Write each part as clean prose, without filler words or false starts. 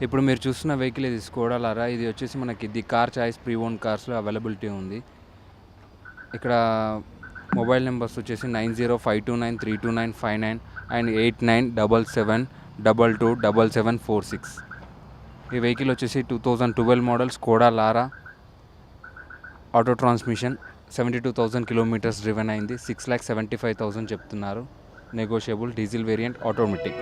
ఇప్పుడు మీరు చూస్తున్న వెహికల్ ఇది స్కోడా లారా. ఇది వచ్చేసి మనకి the car choice pre own కార్స్లో అవైలబిలిటీ ఉంది. ఇక్కడ మొబైల్ నెంబర్స్ వచ్చేసి 9052932959 అండ్ 897772227746. ఈ వెహికల్ వచ్చేసి 2012 model Skoda Laura, auto transmission, 72,000 kilometres driven అయింది. 6,75,000 చెప్తున్నారు, నెగోషియబుల్, డీజిల్ వేరియంట్, ఆటోమేటిక్.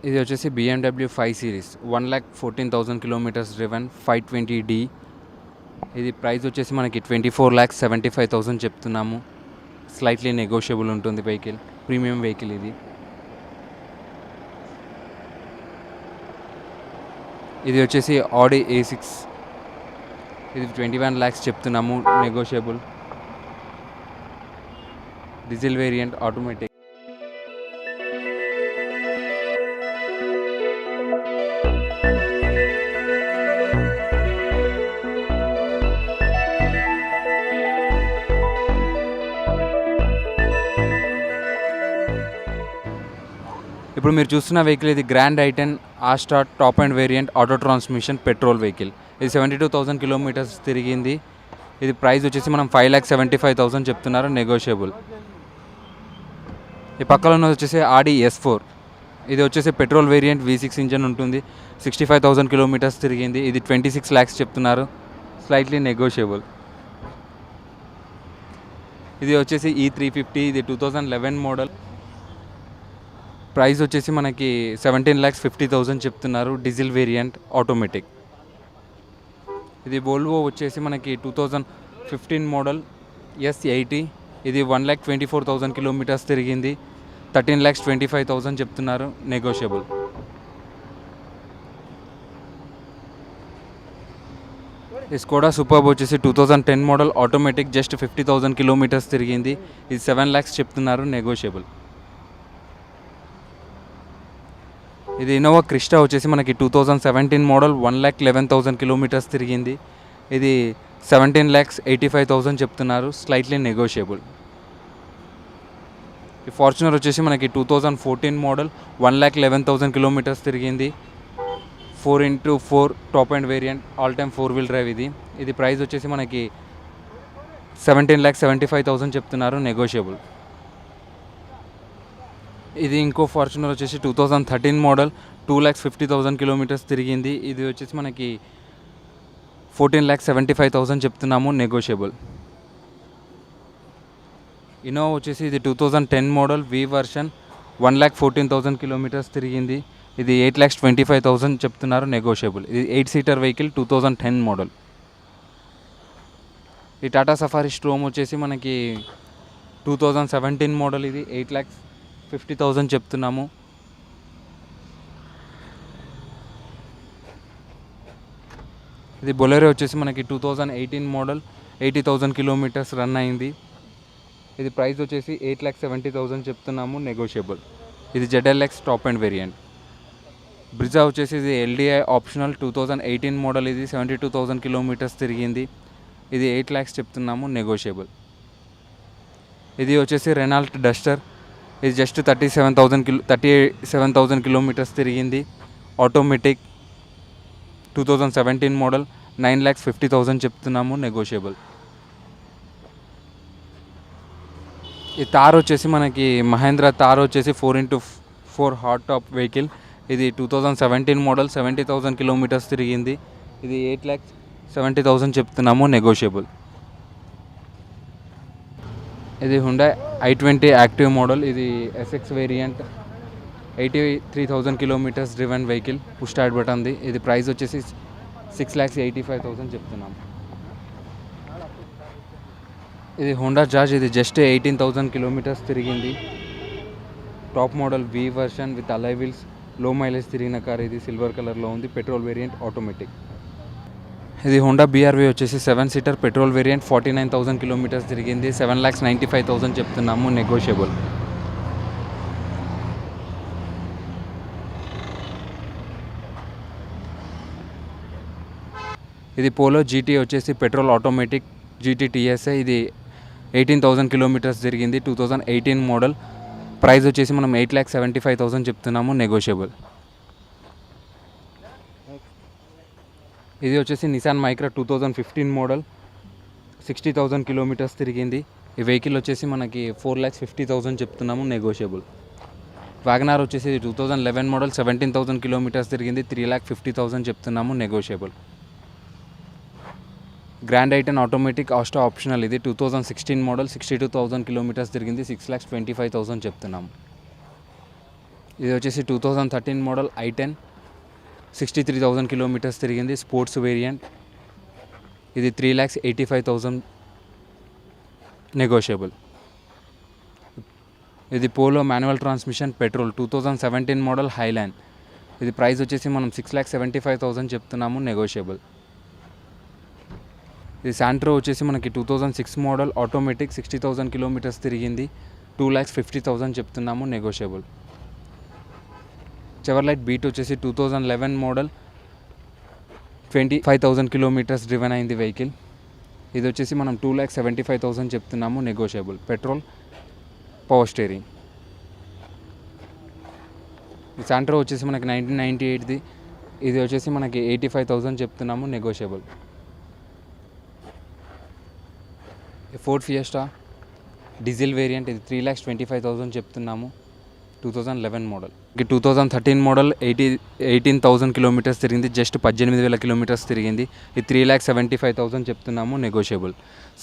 ఇది వచ్చేసి BMW 5 series, 1,14,000 kilometres driven, 520D. ఇది ప్రైస్ వచ్చేసి మనకి 24,75,000 చెప్తున్నాము. స్లైట్లీ నెగోషియబుల్ ఉంటుంది వెహికల్, ప్రీమియం వెహికల్ ఇది. ఇది వచ్చేసి ఆడి A6, ఇది 21 lakhs చెప్తున్నాము, నెగోషియబుల్, డీజిల్ వేరియంట్, ఆటోమేటిక్. ఇప్పుడు మీరు చూస్తున్న వెహికల్ ఇది grand i10 Astor top and variant, auto transmission, petrol vehicle. ఇది 72,000 కిలోమీటర్స్ తిరిగింది. ఇది ప్రైస్ వచ్చేసి మనం 5,75,000 చెప్తున్నారు, నెగోషియబుల్. ఈ పక్కన ఉన్నది వచ్చేసి ఆడి S4. ఇది వచ్చేసి పెట్రోల్ వేరియంట్, V6 ఇంజన్ ఉంటుంది, 65,000 కిలోమీటర్స్ తిరిగింది. ఇది 26 lakhs చెప్తున్నారు, స్లైట్లీ నెగోషియబుల్. ఇది వచ్చేసి E350, ఇది 2011 మోడల్. ప్రైస్ వచ్చేసి మనకి 17,50,000 చెప్తున్నారు, డీజిల్ వేరియంట్, ఆటోమేటిక్. ఇది వోల్వో వచ్చేసి మనకి 2015 మోడల్ S80. ఇది 1,24,000 కిలోమీటర్స్ తిరిగింది, 13,25,000 చెప్తున్నారు, నెగోషియబుల్. ఈ స్కోడా సూపర్బ్ వచ్చేసి 2010 మోడల్ ఆటోమేటిక్, జస్ట్ 50,000 కిలోమీటర్స్ తిరిగింది. ఇది 7 lakhs చెప్తున్నారు, నెగోషియబుల్. ఇది ఇన్నోవా క్రిస్టా వచ్చేసి మనకి 2017 మోడల్, 1,11,000 కిలోమీటర్స్ తిరిగింది. ఇది 17,85,000 చెప్తున్నారు, స్లైట్లీ నెగోషియబుల్. ఈ ఫార్చునర్ వచ్చేసి మనకి 2014 మోడల్, 1,11,000 కిలోమీటర్స్ తిరిగింది, 4x4 top and variant, all time 4-wheel drive ఇది. ఇది ప్రైస్ వచ్చేసి మనకి 17,75,000 చెప్తున్నారు, నెగోషియబుల్. ఇది ఇంకో ఫార్చునర్ వచ్చేసి 2013 మోడల్, 2,50,000 కిలోమీటర్స్ తిరిగింది. ఇది వచ్చేసి మనకి 14,75,000 చెప్తున్నాము, నెగోషియబుల్. ఇన్నోవా వచ్చేసి ఇది 2010 మోడల్, V వర్షన్, 1,14,000 కిలోమీటర్స్ తిరిగింది. ఇది 8,25,000 చెప్తున్నారు, నెగోషియబుల్. ఇది 8-seater వెహికల్, 2010 మోడల్. ఈ టాటా సఫారీ స్ట్రోమ్ వచ్చేసి మనకి 2017 మోడల్, ఇది 8,50,000 చెప్తున్నాము. ఇది బొలెరో వచ్చేసి మనకి 2018 మోడల్, 80,000 కిలోమీటర్స్ రన్ అయింది. ఇది ప్రైస్ వచ్చేసి 8,70,000 చెప్తున్నాము, నెగోషియబుల్. ఇది ZLX top and variant. Brezza వచ్చేసి ఇది LDI ఆప్షనల్, 2018 మోడల్, ఇది 72,000 కిలోమీటర్స్ తిరిగింది. ఇది 8 lakhs చెప్తున్నాము, నెగోషియబుల్. ఇది వచ్చేసి రెనాల్ట్ డస్టర్, ఇది జస్ట్ 37,000 కిలోమీటర్స్ తిరిగింది, ఆటోమేటిక్, 2017 మోడల్, 9,50,000 చెప్తున్నాము, నెగోషియబుల్. ఈ తార్ వచ్చేసి మనకి మహేంద్ర తార్ వచ్చేసి 4x4 హాట్ టాప్ వెహికల్. ఇది 2017 మోడల్, 70,000 కిలోమీటర్స్ తిరిగింది. ఇది 8,70,000 చెప్తున్నాము, నెగోషియబుల్. ఇది హుండా i20 యాక్టివ్ మోడల్, ఇది SX variant, 83,000 kilometres driven vehicle, push start బటన్ది. ఇది ప్రైస్ వచ్చేసి 6,85,000 చెప్తున్నాము. ఇది హోండా జాజ్, ఇది జస్ట్ 18,000 కిలోమీటర్స్ తిరిగింది, top model V version with alloy wheels, low mileage తిరిగిన కార్ ఇది. సిల్వర్ కలర్లో ఉంది, పెట్రోల్ వేరియంట్, ఆటోమేటిక్. ఇది హోండా బీఆర్వీ వచ్చేసి 7 సీటర్ పెట్రోల్ వేరియంట్, 49,000 కిలోమీటర్స్ తిరిగింది. 7,95,000 చెప్తున్నాము, నెగోషియబుల్. ఇది పోలో జీటీ వచ్చేసి పెట్రోల్ ఆటోమేటిక్ జీటీ టీఎస్ఐ. ఇది 18,000 కిలోమీటర్స్ తిరిగింది, 2018 మోడల్. ప్రైస్ వచ్చేసి మనం 8,75,000 చెప్తున్నాము, నెగోషియబుల్. ఇది వచ్చేసి నిసాన్ మైక్రా 2015 మోడల్, 60,000 కిలోమీటర్స్ తిరిగింది. ఈ వెహికల్ వచ్చేసి మనకి 4,50,000 చెప్తున్నాము, నెగోషియబుల్. వ్యాగనార్ వచ్చేసి 2011 మోడల్, 17,000 కిలోమీటర్స్ తిరిగింది, 3,50,000 చెప్తున్నాము, negotiable. Grand i ten automatic Asta optional. ఇది 2016 మోడల్, 62,000 కిలోమీటర్స్ తిరిగింది, 6,25,000 చెప్తున్నాము. ఇది వచ్చేసి 2013 మోడల్ ఐ10, 63,000 కిలోమీటర్స్ తిరిగింది, స్పోర్ట్స్ వేరియంట్. ఇది 3,85,000, నెగోషియబుల్. ఇది polo manual transmission petrol 2017 model Highland. ఇది ప్రైస్ వచ్చేసి మనం 6,75,000 చెప్తున్నాము, నెగోషియబుల్. ఇది శాంట్రో వచ్చేసి మనకి 2006 మోడల్ ఆటోమేటిక్, 60,000 కిలోమీటర్స్ తిరిగింది, 2,50,000 చెప్తున్నాము, నెగోషియబుల్. చెవర్లైట్ బీట్ వచ్చేసి 2011 మోడల్, 25,000 కిలోమీటర్స్ డ్రివెన్ అయింది వెహికల్. ఇది వచ్చేసి మనం 2,75,000 చెప్తున్నాము, నెగోషియబుల్. Petrol, power steering. ఈ శాంట్రో వచ్చేసి మనకి 1998ది. ఇది వచ్చేసి మనకి 85,000 చెప్తున్నాము, negotiable. Ford Fiesta diesel variant. ఇది 3,25,000 చెప్తున్నాము, 2011 మోడల్. 2013 మోడల్, 18,000 కిలోమీటర్స్ తిరిగింది, జస్ట్ 18,000 కిలోమీటర్స్ తిరిగింది. ఇది 3,75,000 చెప్తున్నాము, నెగోషియబుల్.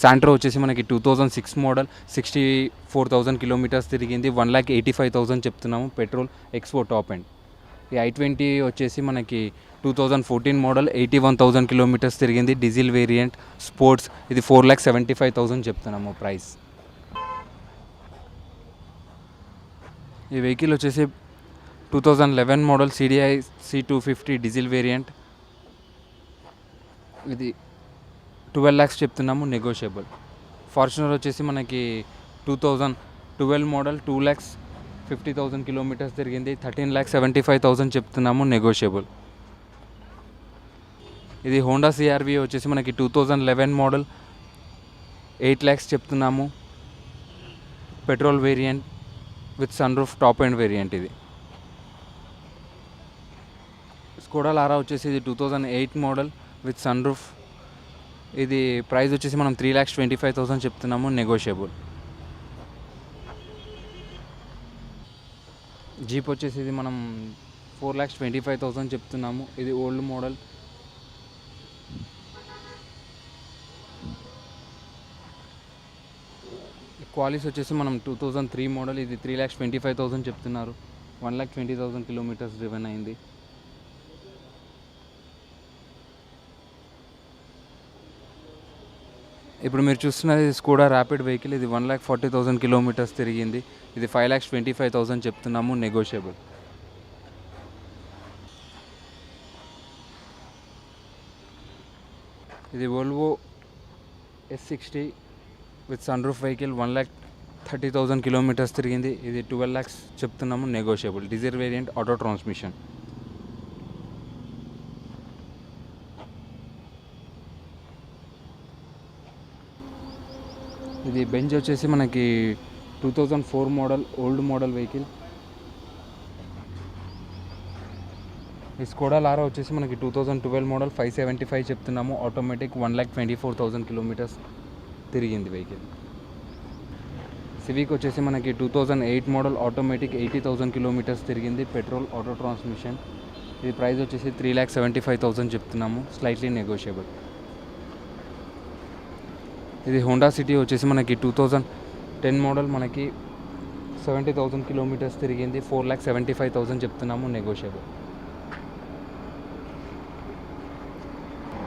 శాంట్రో వచ్చేసి మనకి 2006 మోడల్, 64,000 కిలోమీటర్స్ తిరిగింది, 1,85,000 చెప్తున్నాము, పెట్రోల్, ఎక్స్పో టాప్ ఎండ్. ఈ i20 వచ్చేసి మనకి 2014 మోడల్, 81,000 కిలోమీటర్స్ తిరిగింది, డీజిల్ వేరియంట్, స్పోర్ట్స్. ఇది 4,75,000 చెప్తున్నాము, ప్రైస్. ఈ వెహికల్ వచ్చేసి 2011 model CDI C250 diesel variant. ఇది 12 lakhs చెప్తున్నాము, నెగోషియబుల్. ఫార్చునర్ వచ్చేసి మనకి 2012 మోడల్, 2,50,000 కిలోమీటర్స్ తిరిగింది, 13,75,000 చెప్తున్నాము, నెగోషియబుల్. ఇది హోండా CRV వచ్చేసి మనకి 2011 మోడల్, 8 lakhs చెప్తున్నాము, petrol variant with sun roof top end variant. ఇది స్కోడా లారా వచ్చేసి ఇది 2008 మోడల్ విత్ సన్ రూఫ్. ఇది ప్రైస్ వచ్చేసి మనం 3,25,000 చెప్తున్నాము, నెగోషియబుల్. జీప్ వచ్చేసి ఇది మనం 4,25,000 చెప్తున్నాము. ఇది ఓల్డ్ మోడల్. క్వాలిస్ వచ్చేసి మనం 2003 మోడల్. ఇది 3,25,000 చెప్తున్నారు, 1,20,000 కిలోమీటర్స్ డ్రివెన్ అయింది. ఇప్పుడు మీరు చూస్తున్నది స్కోడా ర్యాపిడ్ వెహికల్. ఇది 1,40,000 కిలోమీటర్స్ తిరిగింది. ఇది 5,25,000 చెప్తున్నాము, నెగోషియబుల్. ఇది Volvo S60 with sun roof vehicle, 1,30,000 kilometres తిరిగింది. ఇది 12 lakhs చెప్తున్నాము, negotiable. Diesel variant, auto transmission. ఇది బెంజ్ వచ్చేసి మనకి 2004 మోడల్, ఓల్డ్ మోడల్ వెహికల్. ఈ స్కోడా లారా వచ్చేసి మనకి 2012 మోడల్, 575 చెప్తున్నాము, ఆటోమేటిక్, 1,24,000 కిలోమీటర్స్ తిరిగింది వెహికల్. సివిక్ వచ్చేసి మనకి 2008 మోడల్, ఆటోమేటిక్, 80,000 కిలోమీటర్స్ తిరిగింది, పెట్రోల్, ఆటో ట్రాన్స్మిషన్. ఇది ప్రైస్ వచ్చేసి 3,75,000 చెప్తున్నాము, స్లైట్లీ నెగోషియబుల్. ఇది హోండా సిటీ వచ్చేసి మనకి 2010 మోడల్, మనకి 70,000 కిలోమీటర్స్ తిరిగింది, 4,75,000 చెప్తున్నాము, నెగోషియబుల్.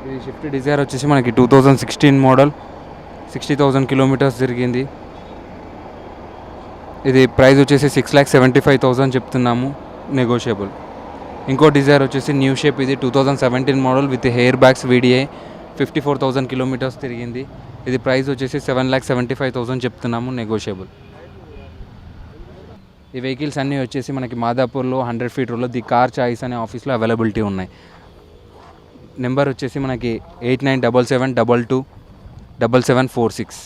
ఇది షిఫ్ట్ డిజైర్ వచ్చేసి మనకి 2016 మోడల్, 60,000 కిలోమీటర్స్ తిరిగింది. ఇది ప్రైస్ వచ్చేసి 6,75,000 చెప్తున్నాము, నెగోషియబుల్. ఇంకో డిజైర్ వచ్చేసి న్యూ షేప్, ఇది 2017 model with hair bags VDI, 54,000 kilometres తిరిగింది. ఇది ప్రైస్ వచ్చేసి 7,75,000 చెప్తున్నాము, నెగోషియబుల్. ఈ వెహికల్స్ అన్నీ వచ్చేసి మనకి మాదాపూర్లో 100 ఫీట్ రోడ్లో ది కార్ చాయిస్ అనే ఆఫీస్లో అవైలబిలిటీ ఉన్నాయి. నెంబర్ వచ్చేసి మనకి 8977227746.